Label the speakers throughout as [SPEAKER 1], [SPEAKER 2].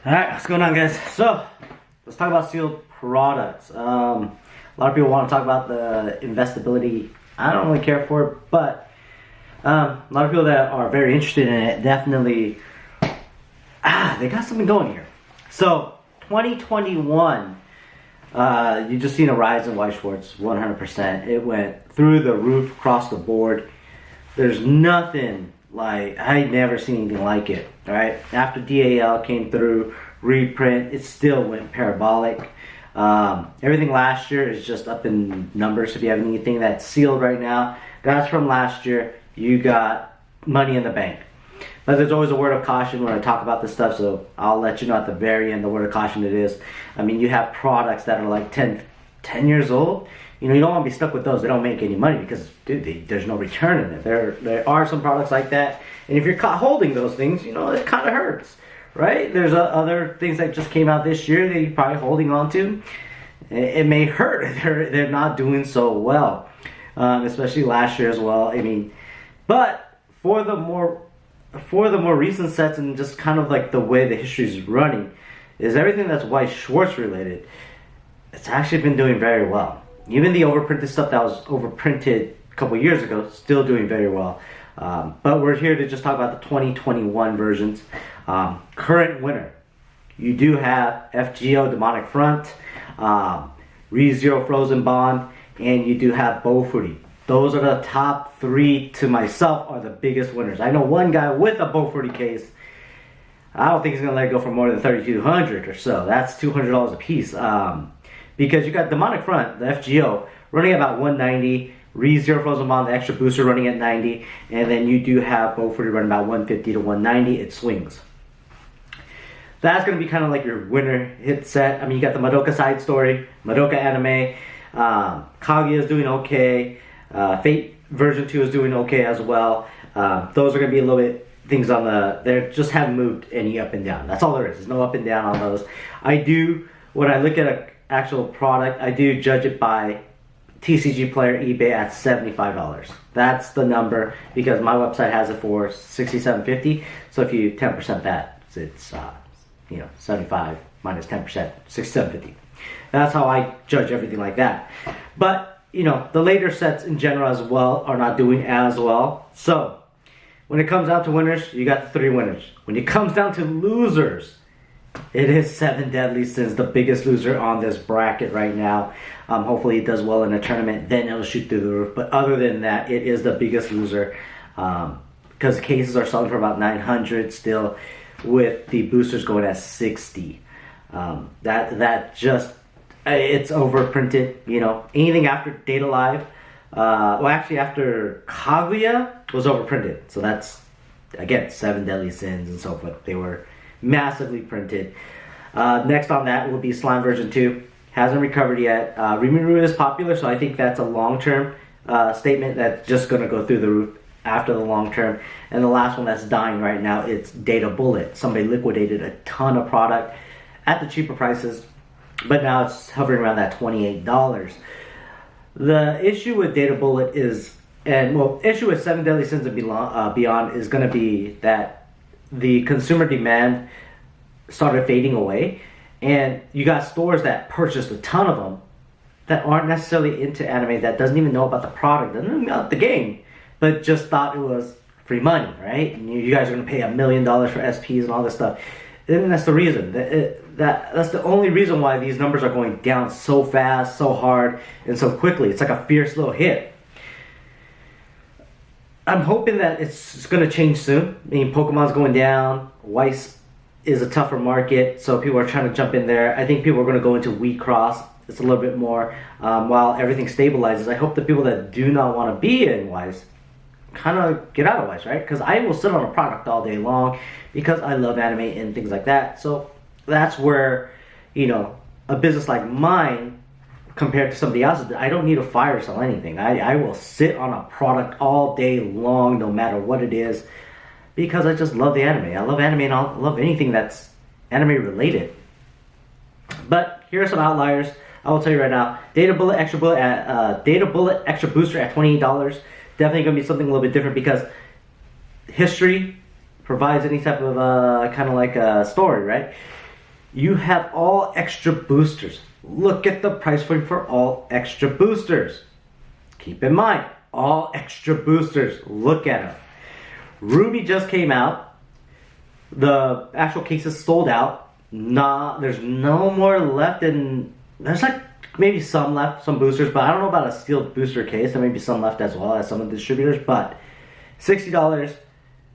[SPEAKER 1] Alright, what's going on, guys? So, let's talk about sealed products. A lot of people want to talk about the investability. I don't really care for it, but a lot of people that are very interested in it definitely, they got something going here. So, 2021, you just seen a rise in Weiss Schwarz, 100%. It went through the roof, across the board. There's nothing like, I never seen anything like it, right? After DAL came through, reprint, it still went parabolic. Everything last year is just up in numbers. If you have anything that's sealed right now, that's from last year, you got money in the bank. But there's always a word of caution when I talk about this stuff, so I'll let you know at the very end the word of caution it is. I mean, you have products that are like 10 years old. You know, you don't want to be stuck with those. They don't make any money because, dude, there's no return in it. There are some products like that. And if you're caught holding those things, you know, it kind of hurts, right? There's other things that just came out this year that you're probably holding on to. It may hurt. They're not doing so well, especially last year as well. I mean, but for the more recent sets and just kind of like the way the history is running, is everything that's Weiss Schwarz related. It's actually been doing very well. Even the overprinted stuff that was overprinted a couple years ago, still doing very well. But we're here to just talk about the 2021 versions. Current winner, you do have FGO Demonic Front, ReZero Frozen Bond, and you do have Beaufort. Those are the top three, to myself, are the biggest winners. I know one guy with a Beaufort case. I don't think he's going to let it go for more than $3,200 or so. That's $200 a piece. Because you got Demonic Front, the FGO, running about 190, ReZero Frozen Bond, the extra booster, running at 90, and then you do have Beaufort running about 150 to 190. It swings. That's going to be kind of like your winner hit set. I mean, you got the Madoka side story, Madoka anime, Kaguya is doing okay, Fate version 2 is doing okay as well. Those are going to be a little bit things on the, they just haven't moved any up and down. That's all there is. There's no up and down on those. When I look at an actual product, I do judge it by TCG Player eBay at $75. That's the number, because my website has it for $67.50. So if you 10% that, it's 75 minus 10%, $67.50. That's how I judge everything like that. But the later sets in general as well are not doing as well. So when it comes down to winners, you got the three winners. When it comes down to losers, it is 7 Deadly Sins, the biggest loser on this bracket right now. Hopefully it does well in a tournament, then it'll shoot through the roof. But other than that, it is the biggest loser, because cases are selling for about 900 still, with the boosters going at 60. It's overprinted. Anything after Data Live, after Kaguya was overprinted. So that's, again, 7 Deadly Sins and so forth. They were massively printed. Next on that will be Slime version 2. Hasn't recovered yet. Rimuru is popular, so I think that's a long-term statement that's just going to go through the roof after the long term. And the last one that's dying right now, it's Data Bullet. Somebody liquidated a ton of product at the cheaper prices, but now it's hovering around that $28. The issue with Data Bullet issue with 7 Deadly Sins and beyond is going to be that the consumer demand started fading away, and you got stores that purchased a ton of them that aren't necessarily into anime, that doesn't even know about the product, doesn't even know about the game, but just thought it was free money, right? And you guys are going to pay $1 million for SPs and all this stuff. And that's the reason. That's the only reason why these numbers are going down so fast, so hard, and so quickly. It's like a fierce little hit. I'm hoping that it's going to change soon. I mean, Pokemon's going down. Weiss is a tougher market, so people are trying to jump in there. I think people are going to go into Wii Cross. It's a little bit more. While everything stabilizes, I hope the people that do not want to be in Weiss kind of get out of Weiss, right? Because I will sit on a product all day long because I love anime and things like that. So that's where, a business like mine, compared to somebody else's, I don't need to fire sell anything. I will sit on a product all day long, no matter what it is, because I just love the anime. I love anime, and I love anything that's anime related. But here are some outliers. I will tell you right now, Data Bullet Extra Booster at $28. Definitely going to be something a little bit different, because history provides any type of kind of like a story, right? You have all extra boosters. Look at the price point for all extra boosters. Keep in mind, all extra boosters. Look at them. Ruby just came out. The actual case is sold out. There's no more left, and there's like maybe some left, some boosters, but I don't know about a sealed booster case. There may be some left as well as some of the distributors, but $60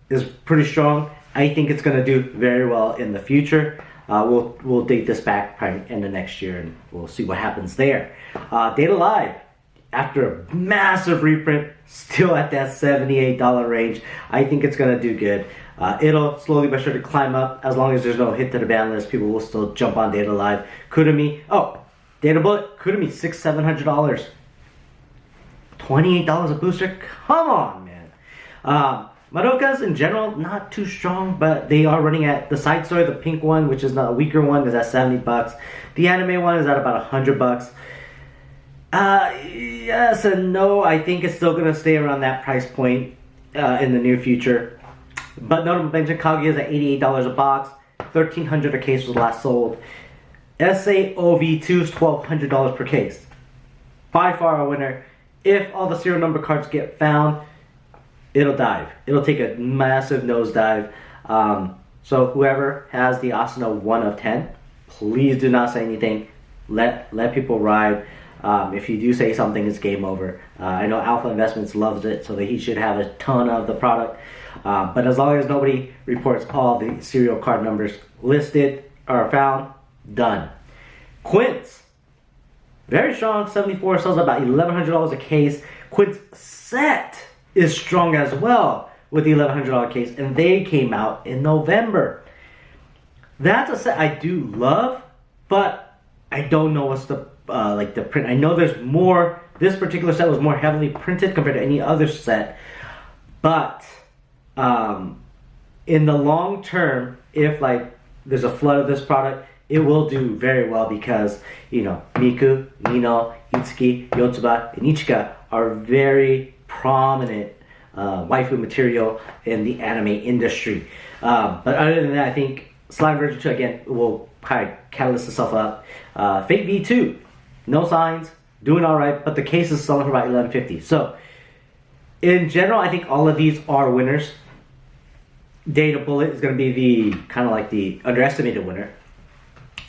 [SPEAKER 1] is pretty strong. I think it's going to do very well in the future. We'll date this back probably in the next year, and we'll see what happens there. Data Live, after a massive reprint, still at that $78 range. I think it's going to do good. It'll slowly but surely climb up. As long as there's no hit to the ban list, people will still jump on Data Live. Kudami, Data Bullet, Kudami, $600-$700. $28 a booster? Come on, man. Madokas in general, not too strong, but they are running at the side story, the pink one, which is a weaker one, is at $70. The anime one is at about $100. Yes and no. I think it's still going to stay around that price point in the near future. But notable mention, Kage is at $88 a box. $1,300 a case was last sold. SAOV2 is $1,200 per case. By far a winner. If all the serial number cards get found, it'll dive. It'll take a massive nosedive. So whoever has the Asuna 1 of 10, please do not say anything. Let people ride. If you do say something, it's game over. I know Alpha Investments loves it, so that he should have a ton of the product. But as long as nobody reports all the serial card numbers listed or found, done. Quints, very strong, 74, sells about $1,100 a case. Quints set is strong as well with the $1,100 case, and they came out in November. That's a set I do love, but I don't know what's the the print. I know there's more. This particular set was more heavily printed compared to any other set, but in the long term, if there's a flood of this product, it will do very well because Miku, Nino, Itsuki, Yotsuba, and Ichika are very prominent waifu material in the anime industry. But other than that, I think Slime Version 2 again will kind of catalyst itself up. Fate V2, no signs, doing all right, but the case is selling for about $11.50. So in general, I think all of these are winners. Data Bullet is going to be the kind of the underestimated winner.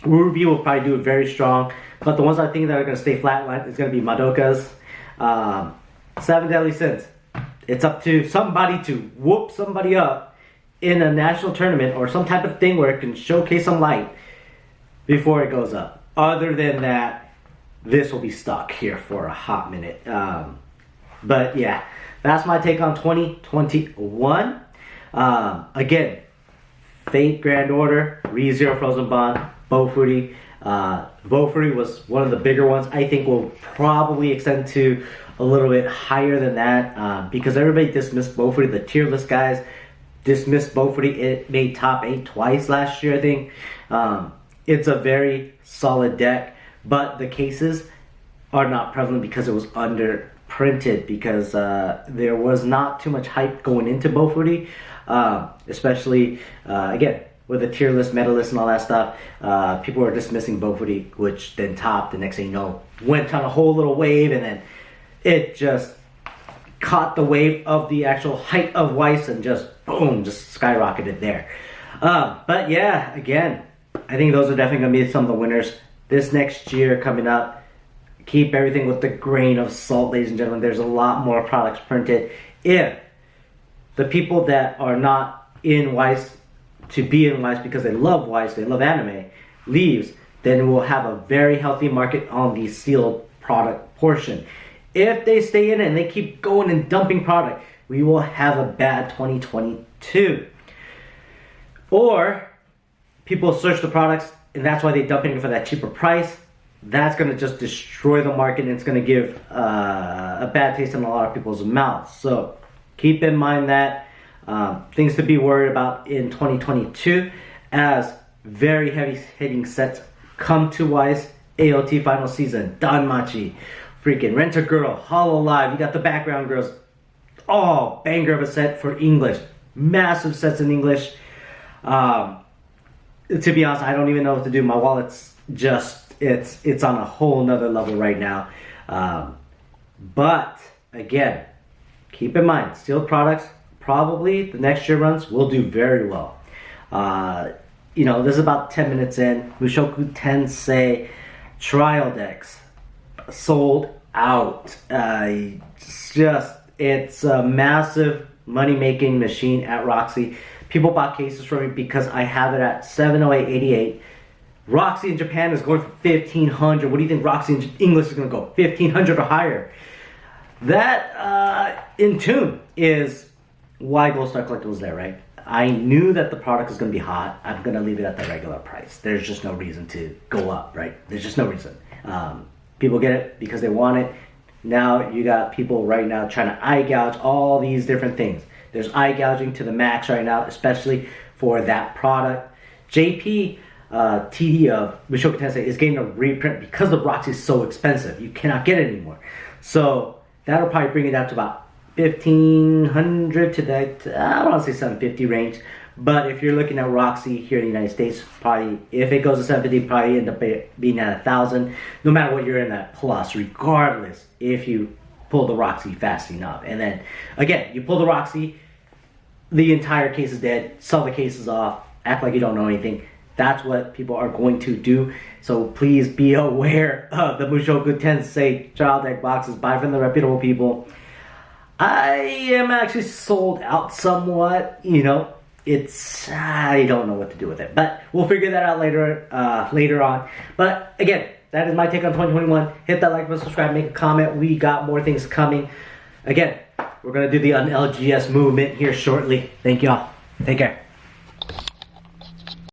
[SPEAKER 1] Ruby will probably do it very strong, but the ones I think that are going to stay flatline is going to be Madoka's. 7 Deadly Sins. It's up to somebody to whoop somebody up in a national tournament or some type of thing where it can showcase some light before it goes up. Other than that, this will be stuck here for a hot minute. But yeah, that's my take on 2021. Again, Fate Grand Order, ReZero Frozen Bond, Bofuri. Bofuri was one of the bigger ones. I think will probably extend to a little bit higher than that because everybody dismissed Bofuri. The tier list guys dismissed Bofuri. It made top 8 twice last year, I think. It's a very solid deck, but the cases are not prevalent because it was underprinted because there was not too much hype going into Bofuri, especially again with the tier list, meta list, and all that stuff. People were dismissing Bofuri, which then topped. The next thing you know, went on a whole little wave, and then it just caught the wave of the actual height of Weiss and just boom, just skyrocketed there. But yeah, again, I think those are definitely going to be some of the winners this next year coming up. Keep everything with the grain of salt, ladies and gentlemen. There's a lot more products printed. If the people that are not in Weiss to be in Weiss because they love Weiss, they love anime, leaves, then we'll have a very healthy market on the sealed product portion. If they stay in it and they keep going and dumping product, we will have a bad 2022. Or people search the products and that's why they dump it for that cheaper price. That's going to just destroy the market and it's going to give a bad taste in a lot of people's mouths. So keep in mind that things to be worried about in 2022 as very heavy hitting sets come to Weiss. AOT final season, Danmachi, freaking Rent a Girl, Hollow Live, you got the Background Girls, all banger of a set for English, massive sets in English. to be honest, I don't even know what to do. My wallet's just, it's on a whole nother level right now. But again, keep in mind, sealed products, probably the next year runs will do very well. You know, this is about 10 minutes in. Mushoku Tensei trial decks sold out. It's a massive money-making machine at Roxy. People bought cases from me because I have it at 708.88. Roxy in Japan is going for 1,500. What do you think Roxy in English is going to go? 1,500 or higher. That, in tune, is why GoldStar Collectibles is there, right? I knew that the product is going to be hot. I'm going to leave it at the regular price. There's just no reason to go up, right? There's just no reason. People get it because they want it. Now you got people right now trying to eye gouge all these different things. There's eye gouging to the max right now, especially for that product. JP TD of Mushoku Tensei is getting a reprint because the Roxy is so expensive. You cannot get it anymore. So that'll probably bring it down to about 1,500 to that, I want to say 750 range. But if you're looking at Roxy here in the United States, probably if it goes to 750, probably end up being at 1,000. No matter what, you're in that plus, regardless if you pull the Roxy fast enough. And then again, you pull the Roxy, the entire case is dead. Sell the cases off, act like you don't know anything. That's what people are going to do. So please be aware of the Mushoku Tensei trial deck boxes. Buy from the reputable people. I am actually sold out somewhat, you know. I don't know what to do with it, but we'll figure that out later on. But again, that is my take on 2021. Hit that like button, subscribe, make a comment. We got more things coming. Again, we're gonna do the LGS movement here shortly. Thank y'all. Take care.